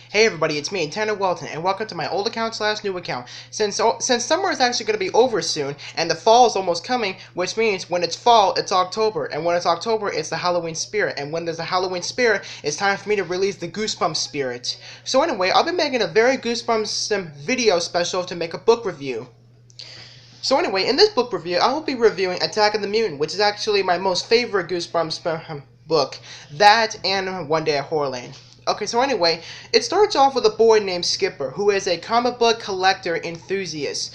Hey everybody, it's me, Tanner Walton, and welcome to my old account slash new account. Since summer is actually going to be over soon, and the fall is almost coming, which means when it's fall, it's October, and when it's October, it's the Halloween spirit, and when there's a Halloween spirit, it's time for me to release the Goosebumps spirit. So anyway, I'll be making a very Goosebumps video special to make a book review. So anyway, in this book review, I will be reviewing Attack of the Mutant, which is actually my most favorite Goosebumps book. That and One Day at Horrorland. Okay, so anyway, it starts off with a boy named Skipper, who is a comic book collector enthusiast,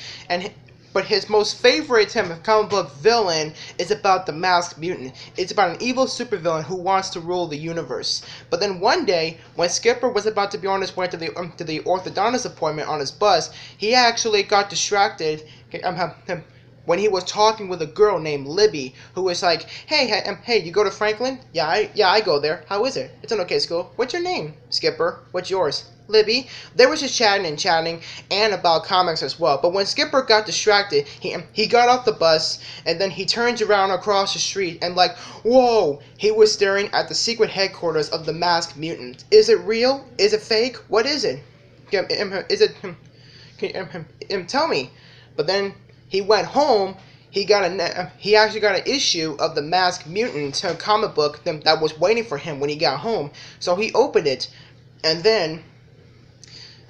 but his most favorite comic book villain is about the Masked Mutant. It's about an evil supervillain who wants to rule the universe. But then one day, when Skipper was about to be on his way to the orthodontist appointment on his bus, he actually got distracted when he was talking with a girl named Libby, who was like, hey, you go to Franklin? Yeah, I go there. How is it? It's an okay school. What's your name? Skipper. What's yours? Libby. They were just chatting, and about comics as well. But when Skipper got distracted, he got off the bus, and then he turns around across the street, and like, whoa, he was staring at the secret headquarters of the Masked Mutant. Is it real? Is it fake? What is it? Is it? Tell me. But then he went home. He actually got an issue of the Masked Mutant comic book that was waiting for him when he got home. So he opened it, and then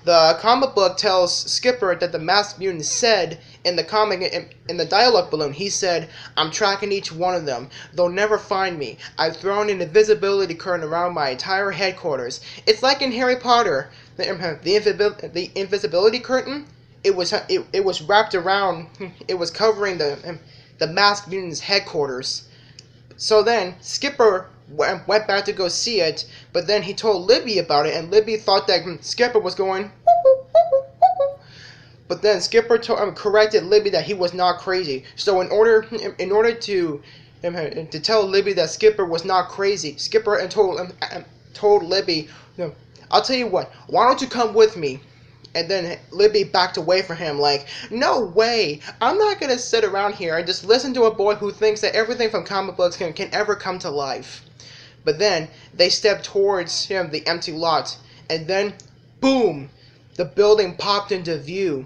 the comic book tells Skipper that the Masked Mutant said in the comic, in the dialogue balloon, he said, "I'm tracking each one of them. They'll never find me. I've thrown an invisibility curtain around my entire headquarters. It's like in Harry Potter, the invisibility curtain. It was wrapped around. It was covering the Masked Mutant's headquarters." So then Skipper went back to go see it, but then he told Libby about it, and Libby thought that Skipper was going. But then Skipper corrected Libby that he was not crazy. So in order to tell Libby that Skipper was not crazy, Skipper told Libby, "I'll tell you what. Why don't you come with me?" And then Libby backed away from him like, "No way! I'm not going to sit around here and just listen to a boy who thinks that everything from comic books can ever come to life." But then they stepped towards the empty lot, and then, boom! The building popped into view.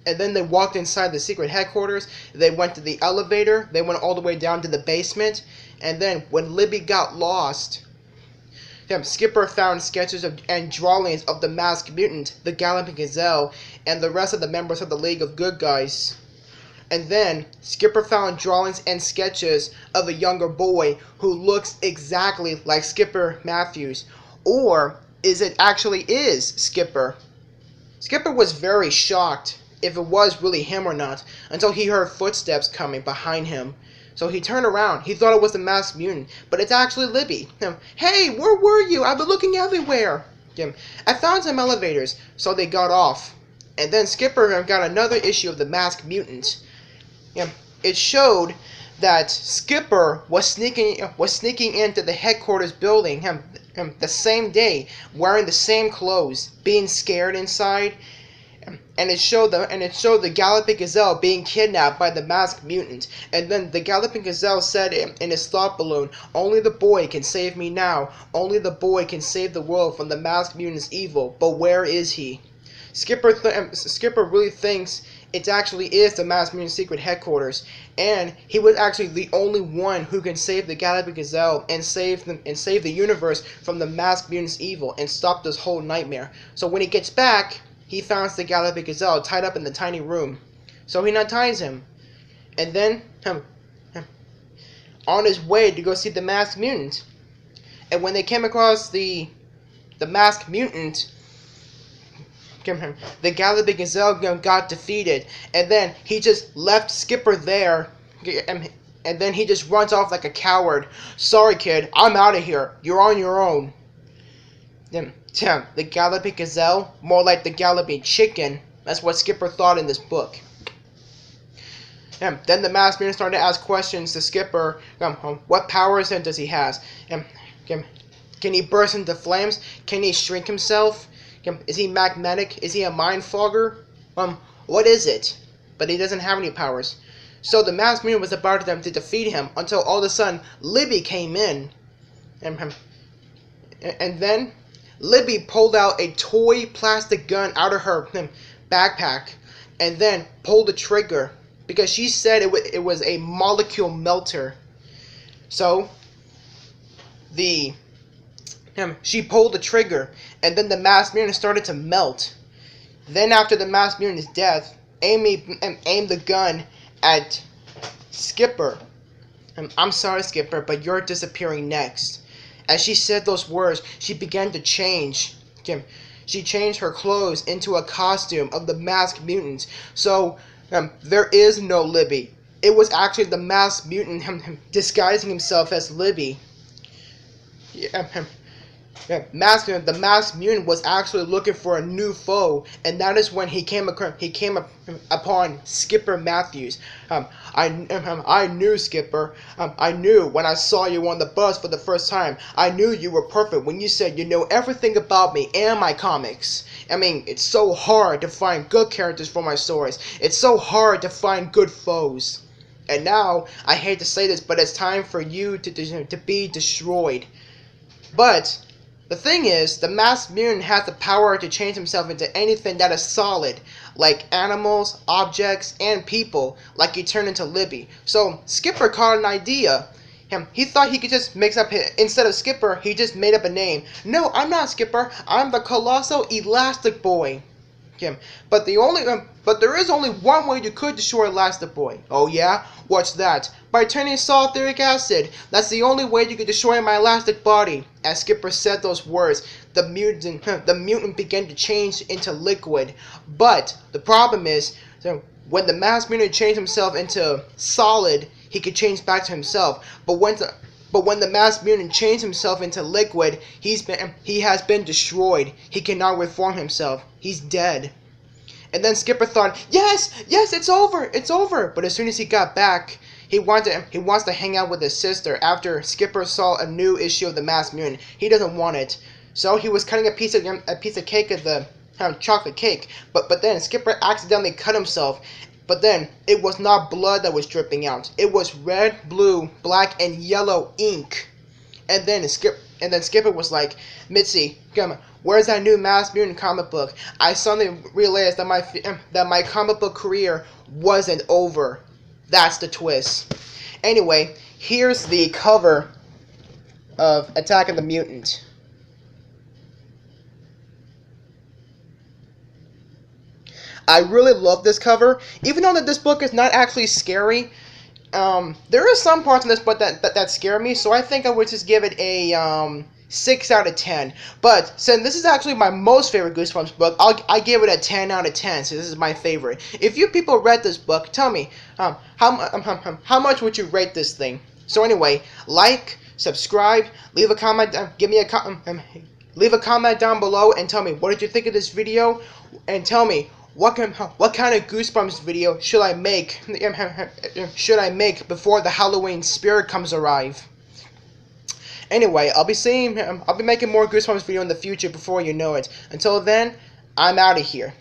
And then they walked inside the secret headquarters. They went to the elevator. They went all the way down to the basement. And then when Libby got lost, Skipper found sketches and drawings of the Masked Mutant, the Galloping Gazelle, and the rest of the members of the League of Good Guys. And then Skipper found drawings and sketches of a younger boy who looks exactly like Skipper Matthews. Or is it actually is Skipper? Skipper was very shocked if it was really him or not, until he heard footsteps coming behind him. So he turned around. He thought it was the Masked Mutant, but it's actually Libby. "Hey, where were you? I've been looking everywhere." "I found some elevators." So they got off. And then Skipper got another issue of the Masked Mutant. It showed that Skipper was sneaking into the headquarters building the same day, wearing the same clothes, being scared inside. And it showed the Galloping Gazelle being kidnapped by the Masked Mutant. And then the Galloping Gazelle said in his thought balloon, "Only the boy can save me now. Only the boy can save the world from the Masked Mutant's evil. But where is he?" Skipper really thinks it actually is the Masked Mutant's secret headquarters, and he was actually the only one who can save the Galloping Gazelle and save the universe from the Masked Mutant's evil and stop this whole nightmare. So when he gets back, he finds the Galloping Gazelle tied up in the tiny room. So he unties him. And then, on his way to go see the Masked Mutant. And when they came across the Masked Mutant, the Galloping Gazelle got defeated. And then he just left Skipper there. And then he just runs off like a coward. "Sorry, kid. I'm out of here. You're on your own." The Galloping Gazelle, more like the Galloping Chicken. That's what Skipper thought in this book. Then the Masked Mutant started to ask questions to Skipper. What powers does he have? Can he burst into flames? Can he shrink himself? Is he magnetic? Is he a mind fogger? What is it? But he doesn't have any powers. So the Masked Mutant was about to defeat him until all of a sudden Libby came in. And then Libby pulled out a toy plastic gun out of her backpack and then pulled the trigger because she said it was a molecule melter. So she pulled the trigger and then the masked mutant started to melt. Then after the masked mutant's death, Amy aimed the gun at Skipper. I'm sorry, Skipper, but you're disappearing next. As she said those words, she began to change. She changed her clothes into a costume of the masked mutant. So, there is no Libby. It was actually the masked mutant disguising himself as Libby. The masked mutant was actually looking for a new foe, and that is when he came upon Skipper Matthews. I knew, Skipper. I knew when I saw you on the bus for the first time. I knew you were perfect when you said you know everything about me and my comics. I mean, it's so hard to find good characters for my stories. It's so hard to find good foes. And now, I hate to say this, but it's time for you to be destroyed. But the thing is, the masked mutant has the power to change himself into anything that is solid, like animals, objects, and people, like he turned into Libby. So Skipper caught an idea. He thought he could just mix up instead of Skipper, he just made up a name. No, I'm not Skipper. I'm the Colossal Elastic Boy. But there is only one way you could destroy Elastic Boy. Oh yeah? What's that? By turning sulfuric acid. That's the only way you could destroy my elastic body. As Skipper said those words, the mutant began to change into liquid. But the problem is, when the masked mutant changed himself into solid, he could change back to himself. But when the masked mutant changed himself into liquid, he has been destroyed. He cannot reform himself. He's dead. And then Skipper thought, yes, it's over. But as soon as he got back, he wants to hang out with his sister. After Skipper saw a new issue of the Masked Mutant, he doesn't want it. So he was cutting a piece of cake of the chocolate cake. But then Skipper accidentally cut himself. But then it was not blood that was dripping out. It was red, blue, black, and yellow ink. And then Skipper was like, Mitzi, come on. Where's that new Masked Mutant comic book? I suddenly realized that my comic book career wasn't over. That's the twist. Anyway, here's the cover of Attack of the Mutant. I really love this cover, even though that this book is not actually scary. There are some parts in this book that scare me, so I think I would just give it a 6 out of 10. But since this is actually my most favorite Goosebumps book, I give it a 10 out of 10. So this is my favorite. If you people read this book, tell me how much would you rate this thing? So anyway, like, subscribe, leave a comment, leave a comment down below, and tell me what did you think of this video, and tell me what kind of Goosebumps video should I make before the Halloween spirit comes arrive. Anyway, I'll be making more Goosebumps video in the future before you know it. Until then, I'm out of here.